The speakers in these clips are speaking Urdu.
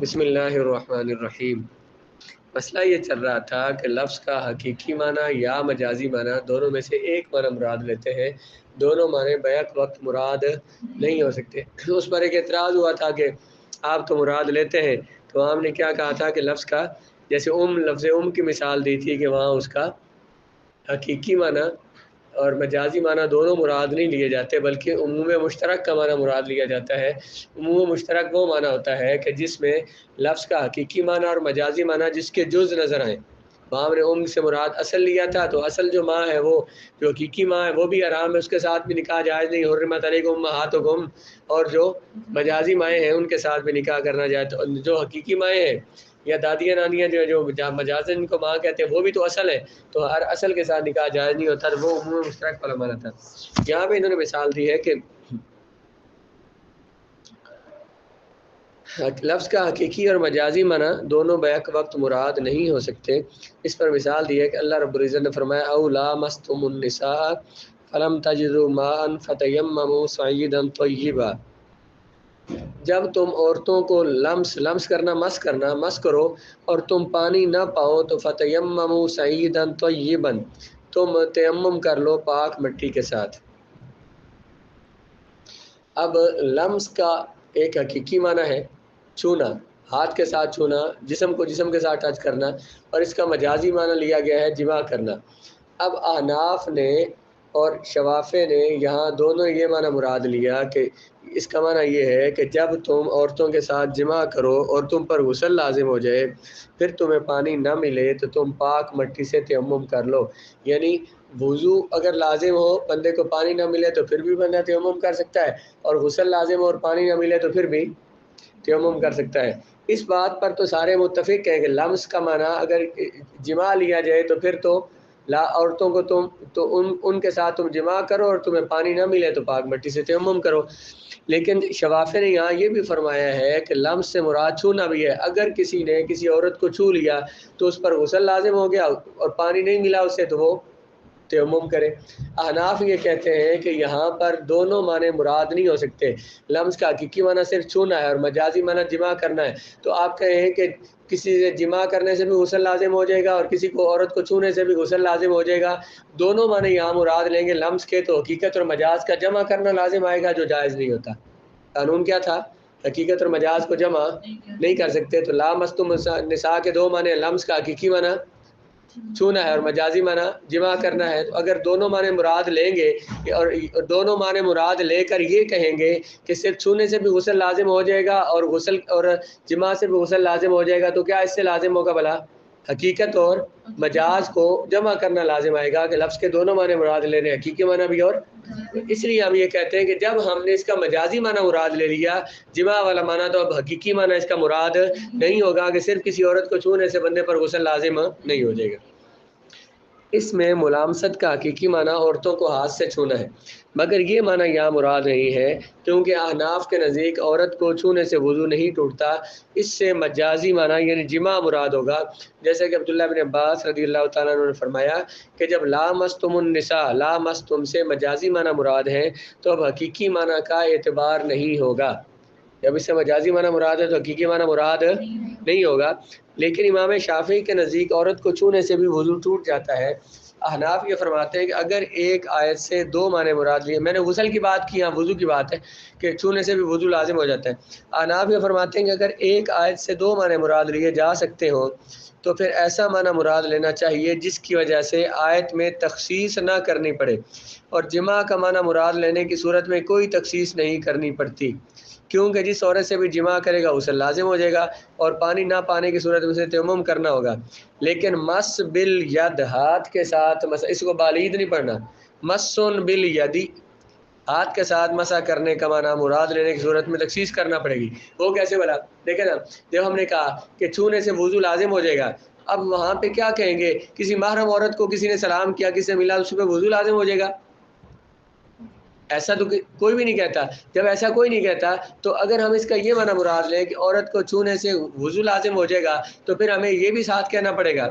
بسم اللہ الرحمن الرحیم۔ مسئلہ یہ چل رہا تھا کہ لفظ کا حقیقی معنی یا مجازی معنی دونوں میں سے ایک معنی مراد لیتے ہیں، دونوں معنی بیک وقت مراد نہیں ہو سکتے۔ اس پر ایک اعتراض ہوا تھا کہ آپ تو مراد لیتے ہیں، تو ہم نے کیا کہا تھا کہ لفظ کا جیسے لفظ کی مثال دی تھی کہ وہاں اس کا حقیقی معنی اور مجازی معنی دونوں مراد نہیں لیے جاتے، بلکہ عموم مشترک کا معنی مراد لیا جاتا ہے۔ عموم مشترک وہ معنی ہوتا ہے کہ جس میں لفظ کا حقیقی معنی اور مجازی معنی جس کے جز نظر آئیں۔ وہاں ہم نے سے مراد اصل لیا تھا، تو اصل جو ماں ہے وہ جو حقیقی ماں ہے وہ بھی حرام ہے، اس کے ساتھ بھی نکاح جائز نہیں، حرمت علیکم امہاتکم، اور جو مجازی مائیں ہیں ان کے ساتھ بھی نکاح کرنا جائے۔ تو جو حقیقی مائیں ہیں یا دادیاں نانیاں جو مجازن ان کو ماں کہتے ہیں وہ بھی تو اصل ہے، تو ہر اصل کے ساتھ نکاح جائز نہیں ہوتا، وہ عموم مشترک والا معنی تھا۔ یہاں پہ انہوں نے مثال دی ہے کہ لفظ کا حقیقی اور مجازی معنی دونوں بیک وقت مراد نہیں ہو سکتے۔ اس پر مثال دی ہے کہ اللہ رب العزت نے فرمایا او لامستم النساء فلم تجدوا ماء فتیمموا صعیدا طیبا، جب تم عورتوں کو لمس کرنا مس کرو اور تم پانی نہ پاؤ تو فتیمموا صعیدا طیبا، تم تیمم کر لو پاک مٹی کے ساتھ۔ اب لمس کا ایک حقیقی معنی ہے چھونا، ہاتھ کے ساتھ چھونا، جسم کو جسم کے ساتھ ٹچ کرنا، اور اس کا مجازی معنی لیا گیا ہے جمع کرنا۔ اب احناف نے اور شوافے نے یہاں دونوں یہ معنی مراد لیا کہ اس کا معنی یہ ہے کہ جب تم عورتوں کے ساتھ جمع کرو اور تم پر غسل لازم ہو جائے، پھر تمہیں پانی نہ ملے تو تم پاک مٹی سے تیمم کر لو۔ یعنی وضو اگر لازم ہو، بندے کو پانی نہ ملے تو پھر بھی بندہ تیمم کر سکتا ہے، اور غسل لازم ہو اور پانی نہ ملے تو پھر بھی تیمم کر سکتا ہے۔ اس بات پر تو سارے متفق ہیں کہ لمس کا معنی اگر جمع لیا جائے تو پھر تو عورتوں کو ان کے ساتھ تم جمع کرو اور تمہیں پانی نہ ملے تو پاک مٹی سے تیمم کرو۔ لیکن شوافی نے یہاں یہ بھی فرمایا ہے کہ لمس سے مراد چھونا بھی ہے۔ اگر کسی نے کسی عورت کو چھو لیا تو اس پر غسل لازم ہو گیا اور پانی نہیں ملا اسے تو وہ تیمم کرے۔ احناف یہ کہتے ہیں کہ یہاں پر دونوں معنی مراد نہیں ہو سکتے، لمس کا حقیقی معنی صرف چھونا ہے اور مجازی معنی جمع کرنا ہے۔ تو آپ کہیں کہ کسی سے جمع کرنے سے بھی غسل لازم ہو جائے گا اور کسی کو عورت کو چھونے سے بھی غسل لازم ہو جائے گا، دونوں معنی یہاں مراد لیں گے لمس کے، تو حقیقت اور مجاز کا جمع کرنا لازم آئے گا جو جائز نہیں ہوتا۔ قانون کیا تھا؟ حقیقت اور مجاز کو جمع نہیں کر سکتے۔ تو لامستم النساء کے دو معنی، لمس کا حقیقی معنی چھونا ہے اور مجازی معنی جمع کرنا ہے۔ تو اگر دونوں معنی مراد لیں گے اور دونوں معنی مراد لے کر یہ کہیں گے کہ صرف چھونے سے بھی غسل لازم ہو جائے گا اور غسل اور جمع سے بھی غسل لازم ہو جائے گا، تو کیا اس سے لازم ہوگا بھلا؟ حقیقت اور مجاز کو جمع کرنا لازم آئے گا کہ لفظ کے دونوں معنی مراد لے رہے ہیں، حقیقی معنی بھی، اور اس لیے ہم یہ کہتے ہیں کہ جب ہم نے اس کا مجازی معنی مراد لے لیا جمع والا معنی، تو اب حقیقی معنی اس کا مراد نہیں ہوگا کہ صرف کسی عورت کو چھونے سے بندے پر غسل لازم نہیں ہو جائے گا۔ اس میں ملامست کا حقیقی معنی عورتوں کو ہاتھ سے چھونا ہے، مگر یہ معنی یہاں مراد نہیں ہے، کیونکہ احناف کے نزدیک عورت کو چھونے سے وضو نہیں ٹوٹتا۔ اس سے مجازی معنی یعنی جمع مراد ہوگا، جیسے کہ عبداللہ بن عباس رضی اللہ تعالیٰ عنہ نے فرمایا کہ جب لامستم النساء، لامستم سے مجازی معنی مراد ہے تو اب حقیقی معنی کا اعتبار نہیں ہوگا۔ جب اس سے مجازی معنی مراد ہے تو حقیقی معنی مراد نہیں ہوگا۔ لیکن امام شافعی کے نزدیک عورت کو چھونے سے بھی وضو ٹوٹ جاتا ہے۔ احناف یہ فرماتے ہیں کہ اگر ایک آیت سے دو معنی مراد لیے، میں نے غسل کی بات کی، ہاں وضو کی بات ہے کہ چھونے سے بھی وضو لازم ہو جاتا ہے۔ احناف یہ فرماتے ہیں کہ اگر ایک آیت سے دو معنی مراد لیے جا سکتے ہوں تو پھر ایسا معنی مراد لینا چاہیے جس کی وجہ سے آیت میں تخصیص نہ کرنی پڑے، اور جمع کا معنی مراد لینے کی صورت میں کوئی تخصیص نہیں کرنی پڑتی، کیونکہ جس عورت سے بھی جمع کرے گا غسل لازم ہو جائے گا اور پانی نہ پانے کی صورت میں اسے تیمم کرنا ہوگا۔ لیکن مس بالید، ہاتھ کے ساتھ اس کو بالید نہیں پڑھنا، مسن بالیدی، ہاتھ کے ساتھ مسح کرنے کا معنی مراد لینے کی صورت میں تخصیص کرنا پڑے گی۔ وہ کیسے بلا؟ دیکھیں نا، جب ہم نے کہا کہ چھونے سے وضو لازم ہو جائے گا، اب وہاں پہ کیا کہیں گے؟ کسی محرم عورت کو کسی نے سلام کیا، کسی سے ملا، اس پہ وضو لازم ہو جائے گا؟ ایسا تو کوئی بھی نہیں کہتا۔ جب ایسا کوئی نہیں کہتا تو اگر ہم اس کا یہ معنی مراد لیں کہ عورت کو چھونے سے وضو لازم ہو جائے گا، تو پھر ہمیں یہ بھی ساتھ کہنا پڑے گا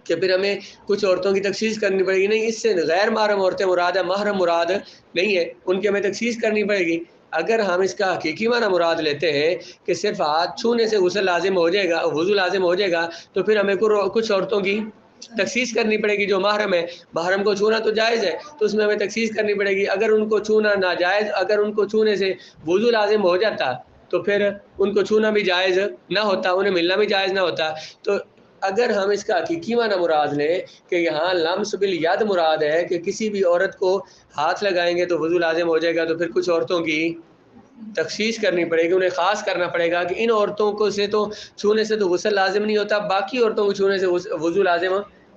کہ پھر ہمیں کچھ عورتوں کی تخصیص کرنی پڑے گی۔ نہیں، اس سے غیر محرم عورتیں مراد ہے، محرم مراد نہیں ہے، ان کی ہمیں تخصیص کرنی پڑے گی۔ اگر ہم اس کا حقیقی معنی مراد لیتے ہیں کہ صرف ہاتھ چھونے سے غسل لازم ہو جائے گا، وضو لازم ہو جائے گا، تو پھر ہمیں کچھ عورتوں کی تخصیص کرنی پڑے گی. جو محرم ہے، محرم کو چھونا تو جائز ہے، تو اس میں ہمیں تخصیص کرنی پڑے گی. اگر ان کو چھونا ناجائز، اگر ان کو چھونے سے وضو لازم ہو جاتا تو پھر ان کو چھونا بھی جائز نہ ہوتا، انہیں ملنا بھی جائز نہ ہوتا. تو اگر ہم اس کا حقیقی معنی مراد لیں کہ یہاں لمس بالید مراد ہے کہ کسی بھی عورت کو ہاتھ لگائیں گے تو وضو لازم ہو جائے گا، تو پھر کچھ عورتوں کی تخصیص کرنی پڑے گی، انہیں خاص کرنا پڑے گا کہ ان عورتوں کو سے تو چھونے سے تو غسل لازم نہیں ہوتا، باقی عورتوں کو چھونے سے وضو لازم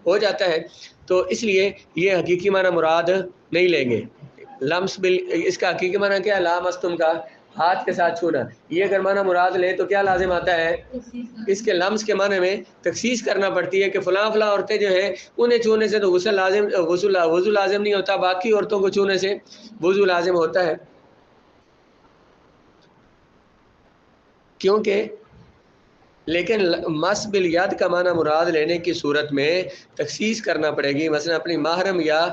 ہو جاتا ہے. تو اس لیے یہ حقیقی معنی مراد نہیں لیں گے. لمس اس کا حقیقی معنی کیا ہے؟ لامستم کا ہاتھ کے ساتھ چھونا. یہ اگر معنی مراد لیں تو کیا لازم آتا ہے؟ اس کے لمس کے معنی میں تخصیص کرنا پڑتی ہے کہ فلاں فلاں عورتیں جو ہیں انہیں چھونے سے تو وضو لازم نہیں ہوتا، باقی عورتوں کو چھونے سے وضو لازم ہوتا ہے. کیونکہ لیکن مس بالید کا معنی مراد لینے کی صورت میں تخصیص کرنا پڑے گی. مثلا اپنی محرم یا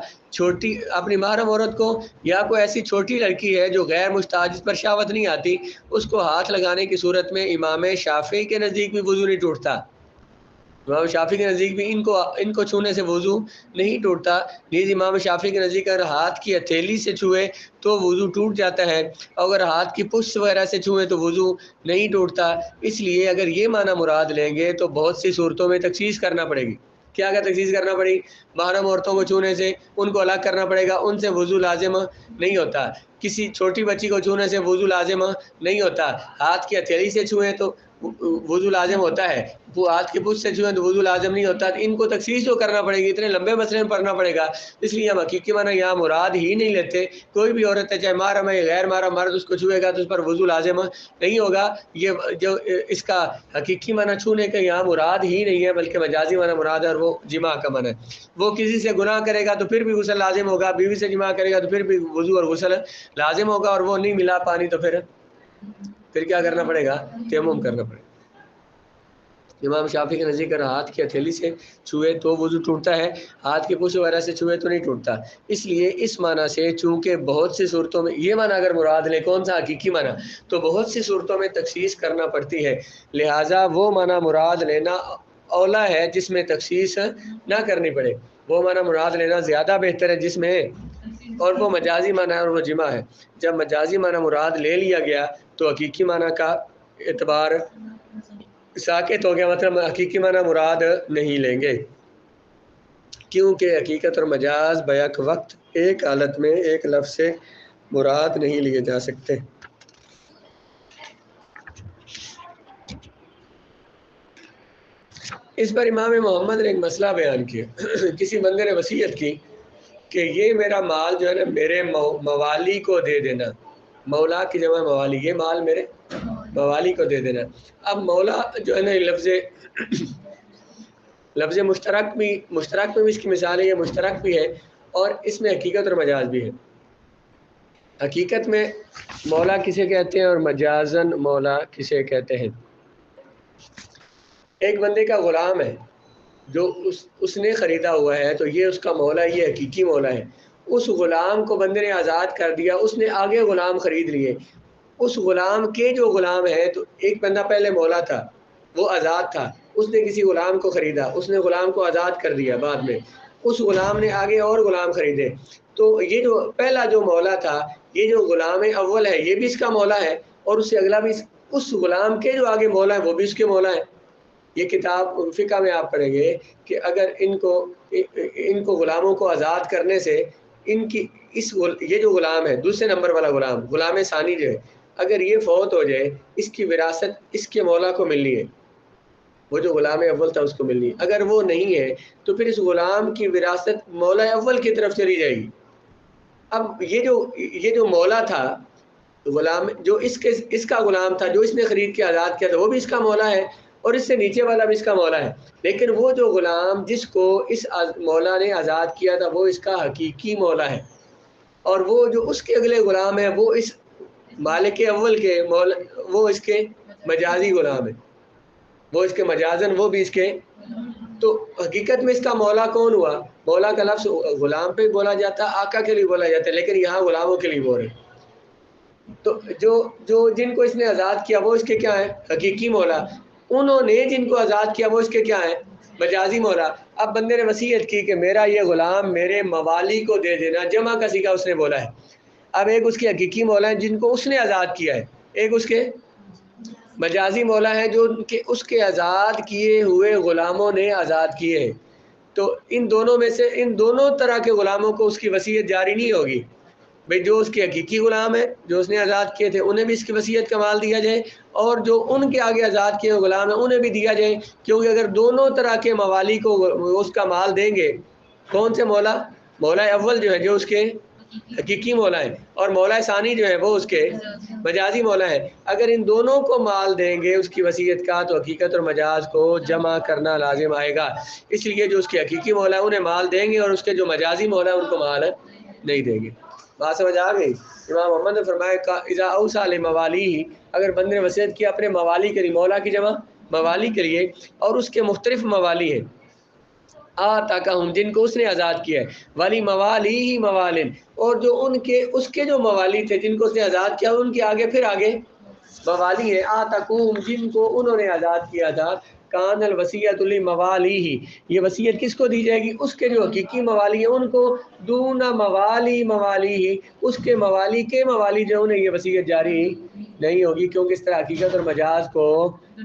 اپنی محرم عورت کو، یا کوئی ایسی چھوٹی لڑکی ہے جو غیر مشتاج، جس پر شہوت نہیں آتی، اس کو ہاتھ لگانے کی صورت میں امام شافعی کے نزدیک بھی وضو نہیں ٹوٹتا. امام شافعی کے نزدیک بھی ان کو چھونے سے وضو نہیں ٹوٹتا. نیز امام شافعی کے نزدیک اگر ہاتھ کی ہتھیلی سے چھوئے تو وضو ٹوٹ جاتا ہے، اگر ہاتھ کی پشت وغیرہ سے چھوئے تو وضو نہیں ٹوٹتا. اس لیے اگر یہ معنی مراد لیں گے تو بہت سی صورتوں میں تخصیص کرنا پڑے گی. کیا تخصیص کرنا پڑے گی؟ محرم عورتوں کو چھونے سے ان کو الگ کرنا پڑے گا، ان سے وضو لازم نہیں ہوتا. کسی چھوٹی بچی کو چھونے سے وضو لازم نہیں ہوتا. ہاتھ کی ہتھیلی سے چھوئیں تو وضو لازم ہوتا ہے، وہ ہاتھ کی پشت سے چھوئیں تو وضو لازم نہیں ہوتا. ان کو تخصیص تو کرنا پڑے گی، اتنے لمبے مسئلے میں پڑھنا پڑے گا. اس لیے ہم حقیقی معنی یہاں مراد ہی نہیں لیتے. کوئی بھی عورت ہے، چاہے محرم ہے غیر محرم، مرد اس کو چھوئے گا تو اس پر وضو لازم نہیں ہوگا. یہ جو اس کا حقیقی معنی چھونے کا یہاں مراد ہی نہیں ہے، بلکہ مجازی معنی مراد ہے، اور وہ جماع کا معنی ہے. وہ کسی سے گناہ کرے گا تو پھر بھی غسل لازم ہوگا، بیوی سے جماع کرے گا تو پھر بھی وضو اور غسل لازم ہوگا، اور وہ نہیں ملا پانی تو پھر کیا کرنا پڑے گا؟ تیمم کرنا پڑے گا. امام شافعی کے نزدیک اگر ہاتھ کی ہتھیلی سے چھوئے تو وضو ٹوٹتا ہے، ہاتھ کی پشت وغیرہ سے چھوئے تو نہیں ٹوٹتا. اس لیے اس معنی سے چونکہ بہت سی صورتوں میں یہ معنی اگر مراد لے، کون سا؟ حقیقی معنی، تو بہت سی صورتوں میں تخصیص کرنا پڑتی ہے. لہٰذا وہ معنی مراد لینا اولا ہے جس میں تخصیص نہ کرنی پڑے. وہ معنی مراد لینا زیادہ بہتر ہے جس میں، اور وہ مجازی معنی ہے اور وہ جمع ہے. جب مجازی معنی مراد لے لیا گیا تو حقیقی معنی کا اعتبار ساکت ہو گیا، مطلب حقیقی معنی مراد نہیں لیں گے، کیونکہ حقیقت اور مجاز بیک وقت ایک حالت میں ایک لفظ سے مراد نہیں لیے جا سکتے. اس پر امام محمد نے ایک مسئلہ بیان کیا. کسی بندے نے وصیت کی کہ یہ میرا مال جو ہے نا میرے موالی کو دے دینا. مولا کی جمع موالی، یہ مال میرے موالی کو دے دینا. اب مولا جو ہے نا لفظ مشترک میں بھی اس کی مثال ہے، یہ مشترک بھی ہے اور اس میں حقیقت اور مجاز بھی ہے. حقیقت میں مولا کسے کہتے ہیں اور مجازن مولا کسے کہتے ہیں؟ ایک بندے کا غلام ہے جو اس نے خریدا ہوا ہے تو یہ اس کا مولا، یہ حقیقی مولا ہے. اس غلام کو بندے نے آزاد کر دیا، اس نے آگے غلام خرید لیے. اس غلام کے جو غلام ہے، تو ایک بندہ پہلے مولا تھا، وہ آزاد تھا، اس نے کسی غلام کو خریدا، اس نے غلام کو آزاد کر دیا. بعد میں اس غلام نے آگے اور غلام خریدے، تو یہ جو پہلا جو مولا تھا، یہ جو غلام اول ہے، یہ بھی اس کا مولا ہے، اور اس سے اگلا بھی اس غلام کے جو آگے مولا ہے وہ بھی اس کے مولا ہے. یہ کتاب فقہ میں آپ پڑھیں گے کہ اگر ان کو غلاموں کو آزاد کرنے سے ان کی یہ جو غلام ہے، دوسرے نمبر والا غلام ثانی جو ہے، اگر یہ فوت ہو جائے، اس کی وراثت اس کے مولا کو ملنی ہے، وہ جو غلام اول تھا اس کو ملنی ہے. اگر وہ نہیں ہے تو پھر اس غلام کی وراثت مولا اول کی طرف چلی جائے گی. اب یہ جو مولا تھا، غلام جو اس کا غلام تھا جو اس نے خرید کے آزاد کیا تھا، وہ بھی اس کا مولا ہے، اور اس سے نیچے والا بھی اس کا مولا ہے. لیکن وہ جو غلام جس کو اس مولا نے آزاد کیا تھا وہ اس کا حقیقی مولا ہے، اور وہ جو اس کے اگلے غلام ہے وہ اس مالک اول کے مولا، وہ اس کے مجازی غلام ہے، وہ اس کے مجازن، وہ بھی اس کے. تو حقیقت میں اس کا مولا کون ہوا؟ مولا کا لفظ غلام پہ بولا جاتا ہے، آقا کے لیے بولا جاتا ہے، لیکن یہاں غلاموں کے لیے بول رہے ہیں. تو جو جن کو اس نے آزاد کیا وہ اس کے کیا ہیں؟ حقیقی مولا. انہوں نے جن کو آزاد کیا وہ اس کے کیا ہیں؟ مجازی مولا. اب بندے نے وصیت کی کہ میرا یہ غلام میرے موالی کو دے دینا، جمع کا سیگا اس نے بولا ہے. اب ایک اس کے حقیقی مولا ہیں جن کو اس نے آزاد کیا ہے، ایک اس کے مجازی مولا ہیں جو اس کے آزاد کیے ہوئے غلاموں نے آزاد کیے ہیں. تو ان دونوں میں سے ان دونوں طرح کے غلاموں کو اس کی وصیت جاری نہیں ہوگی. بھئی جو اس کے حقیقی غلام ہیں جو اس نے آزاد کیے تھے انہیں بھی اس کی وصیت کا مال دیا جائے، اور جو ان کے آگے آزاد کیے ہوئے غلام ہیں انہیں بھی دیا جائے. کیونکہ اگر دونوں طرح کے موالی کو اس کا مال دیں گے، کون سے مولا؟ مولا اول جو ہے جو اس کے حقیقی مولا ہے، اور مولا ثانی جو ہے وہ اس کے مجازی مولا ہے. اگر ان دونوں کو مال دیں گے اس کی وصیت کا تو حقیقت اور مجاز کو جمع کرنا لازم آئے گا. اس لیے جو اس کے حقیقی مولا ہے انہیں مال دیں گے، اور اس کے جو مجازی مولا ہے ان کو مال نہیں دیں گے. بات سمجھ آ گئی؟ امام محمد نے فرمایا اذا اوصى لموالیہ، اگر بندے نے وصیت کیا اپنے موالی کے لیے، مولا کی جمع موالی کے لیے، اور اس کے مختلف موالی ہیں، آتاکہم جن کو اس نے آزاد کیا ہے، والی موالی ہی موالن، اور جو اس کے جو موالی تھے جن کو اس نے آزاد کیا ان کے آگے پھر آگے موالی ہے، آتاکہم جن کو انہوں نے آزاد کیا تھا، کان الوصیۃ لموالیہ، یہ وصیت کس کو دی جائے گی؟ اس کے جو حقیقی موالی ہیں ان کو، دون موالی اس کے موالی جو انہیں یہ وصیت جاری نہیں ہوگی، کیونکہ اس طرح حقیقت اور مجاز کو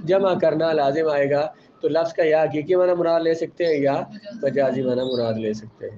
جمع کرنا لازم آئے گا. تو لفظ کا یا حقیقی معنی مراد لے سکتے ہیں یا مجازی معنی مراد لے سکتے ہیں.